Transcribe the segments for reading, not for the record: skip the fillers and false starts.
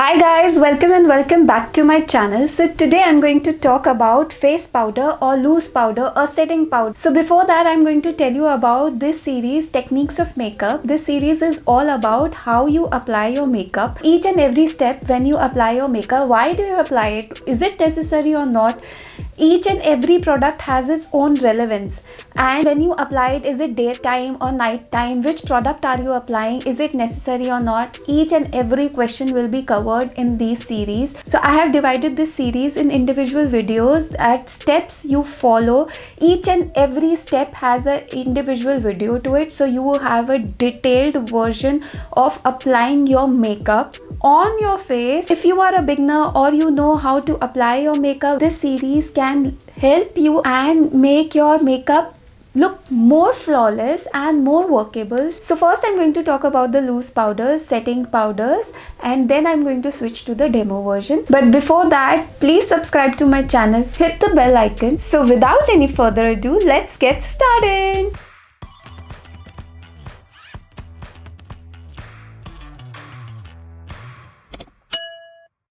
Hi guys, welcome and welcome back to my channel. So today I'm going to talk about face powder or loose powder or setting powder. So before that I'm going to tell you about this series, Techniques of Makeup. This series is all about how you apply your makeup. Each and every step when you apply your makeup, why do you apply it? Is it necessary or not? Each and every product has its own relevance, and when you apply it, is it daytime or nighttime? Which product are you applying? Is it necessary or not? Each and every question will be covered in these series. So I have divided this series in individual videos at steps you follow. Each and every step has an individual video to it, so you will have a detailed version of applying your makeup on your face. If you are a beginner or you know how to apply your makeup, this series can help you and make your makeup look more flawless and more workable. So first I'm going to talk about the loose powders, setting powders, and then I'm going to switch to the demo version. But before that, please subscribe to my channel, hit the bell icon. So without any further ado, let's get started.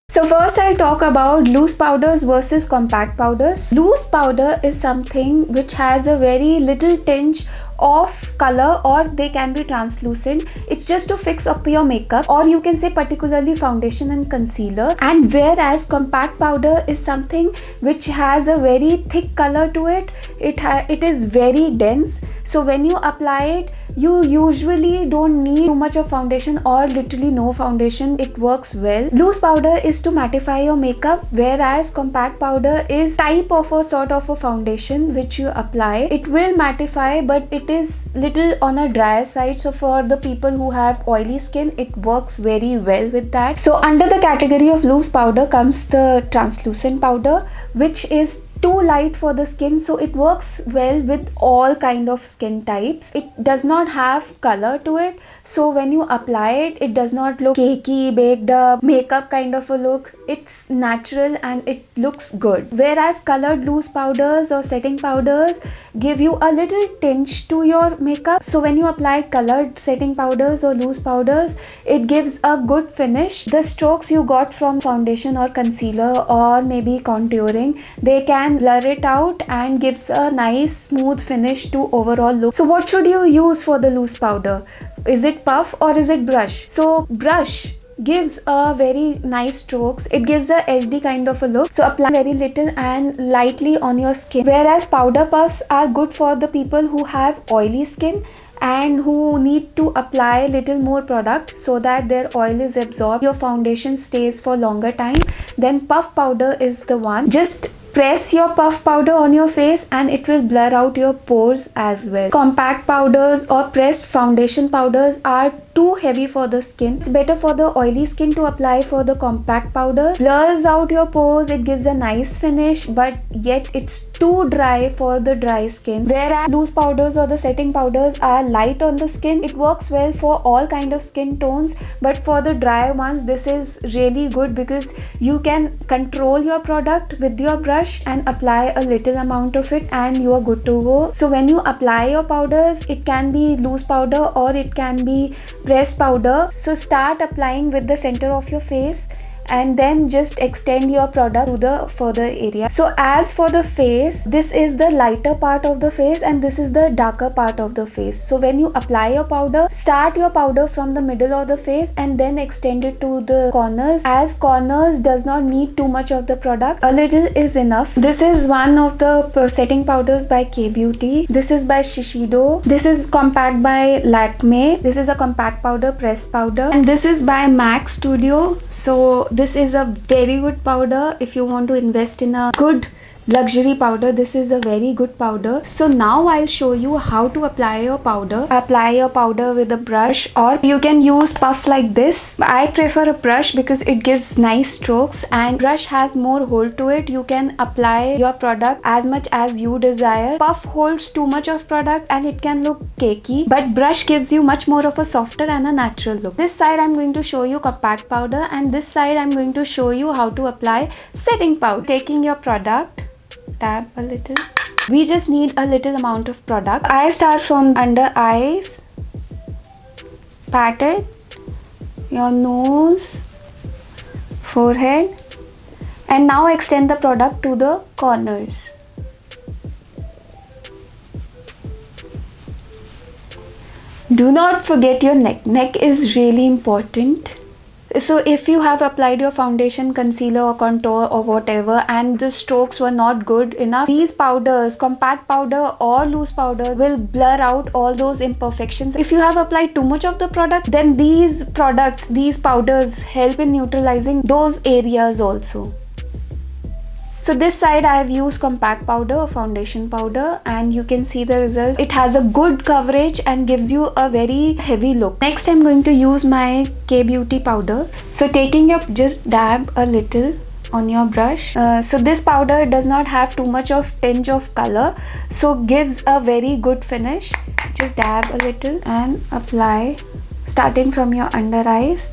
So first I'll talk about loose powders versus compact powders. Loose powder is something which has a very little tinge of color, or they can be translucent. It's just to fix up your makeup, or you can say particularly foundation and concealer. And whereas compact powder is something which has a very thick color to it. It is very dense. So when you apply it, you usually don't need too much of foundation or literally no foundation. It works well. Loose powder is to mattify your makeup, whereas compact powder is type of a sort of a foundation which you apply. It will mattify, but it is little on a drier side. So for the people who have oily skin, it works very well with that. So under the category of loose powder comes the translucent powder, which is too light for the skin, so it works well with all kind of skin types. It does not have color to it, so when you apply it, it does not look cakey, baked up, makeup kind of a look. It's natural and it looks good. Whereas colored loose powders or setting powders give you a little tinge to your makeup. So when you apply colored setting powders or loose powders, it gives a good finish. The strokes you got from foundation or concealer or maybe contouring, they can blur it out and gives a nice smooth finish to overall look. So what should you use for the loose powder? Is it puff or is it brush? So brush gives a very nice strokes. It gives a HD kind of a look. So apply very little and lightly on your skin. Whereas powder puffs are good for the people who have oily skin and who need to apply little more product so that their oil is absorbed, your foundation stays for longer time. Then puff powder is the one. Just press your puff powder on your face and it will blur out your pores as well. Compact powders or pressed foundation powders are too heavy for the skin. It's better for the oily skin to apply for the compact powder. Blurs out your pores, it gives a nice finish, but yet it's too dry for the dry skin. Whereas loose powders or the setting powders are light on the skin. It works well for all kind of skin tones, but for the dry ones, this is really good because you can control your product with your brush and apply a little amount of it and you are good to go. So when you apply your powders, it can be loose powder or it can be pressed powder. So start applying with the center of your face and then just extend your product to the further area. So as for the face, this is the lighter part of the face and this is the darker part of the face. So when you apply your powder, start your powder from the middle of the face and then extend it to the corners, as corners does not need too much of the product. A little is enough. This is one of the setting powders by Beauty. This is by Shiseido. This is compact by Lakme. This is a compact powder, pressed powder, and this is by MAC Studio. So this is a very good powder. If you want to invest in a good luxury powder, this is a very good powder. So now I'll show you how to apply your powder. Apply your powder with a brush, or you can use puff like this. I prefer a brush because it gives nice strokes and brush has more hold to it. You can apply your product as much as you desire. Puff holds too much of product and it can look cakey, but brush gives you much more of a softer and a natural look. This side I'm going to show you compact powder and this side I'm going to show you how to apply setting powder. Taking your product, tap a little. We just need a little amount of product. I start from under eyes, pat it, your nose, forehead, and now extend the product to the corners. Do not forget your neck. Neck is really important. So if you have applied your foundation, concealer or contour or whatever and the strokes were not good enough, these powders, compact powder or loose powder, will blur out all those imperfections. If you have applied too much of the product, then these products, these powders help in neutralizing those areas also. So this side I have used compact powder or foundation powder, and you can see the result. It has a good coverage and gives you a very heavy look. Next I'm going to use my K-Beauty powder. So taking your, just dab a little on your brush. So this powder does not have too much of tinge of color, so gives a very good finish. Just dab a little and apply, starting from your under eyes,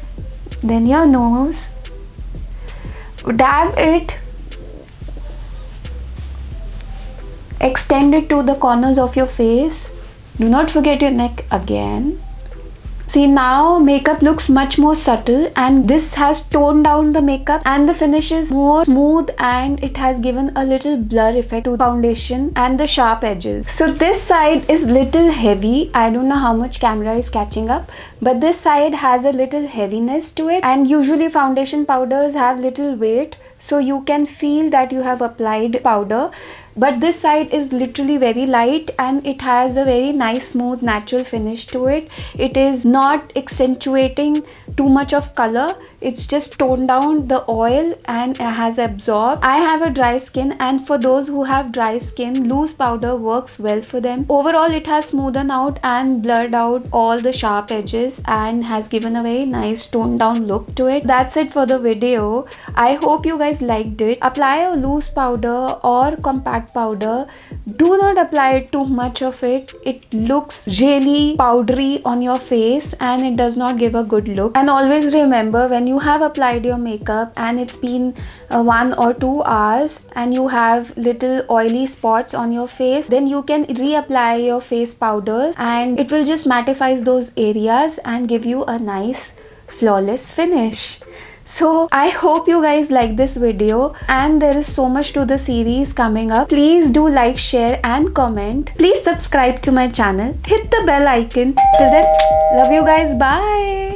then your nose. Dab it, extend it to the corners of your face. Do not forget your neck again. See, now makeup looks much more subtle, and this has toned down the makeup and the finish is more smooth, and it has given a little blur effect to the foundation and the sharp edges. So this side is little heavy. I don't know how much camera is catching up, but this side has a little heaviness to it, and usually foundation powders have little weight, so you can feel that you have applied powder. But this side is literally very light and it has a very nice, smooth, natural finish to it. It is not accentuating too much of color. It's just toned down the oil and has absorbed. I have a dry skin, and for those who have dry skin, loose powder works well for them. Overall, it has smoothened out and blurred out all the sharp edges and has given a very nice toned down look to it. That's it for the video. I hope you guys liked it. Apply a loose powder or compact powder. Do not apply too much of it. It looks really powdery on your face and it does not give a good look. And always remember, when you have applied your makeup and it's been 1 or 2 hours and you have little oily spots on your face, then you can reapply your face powders and it will just mattify those areas and give you a nice flawless finish. So I hope you guys like this video, and there is so much to the series coming up. Please do like, share and comment. Please subscribe to my channel. Hit the bell icon. Till then, love you guys. Bye.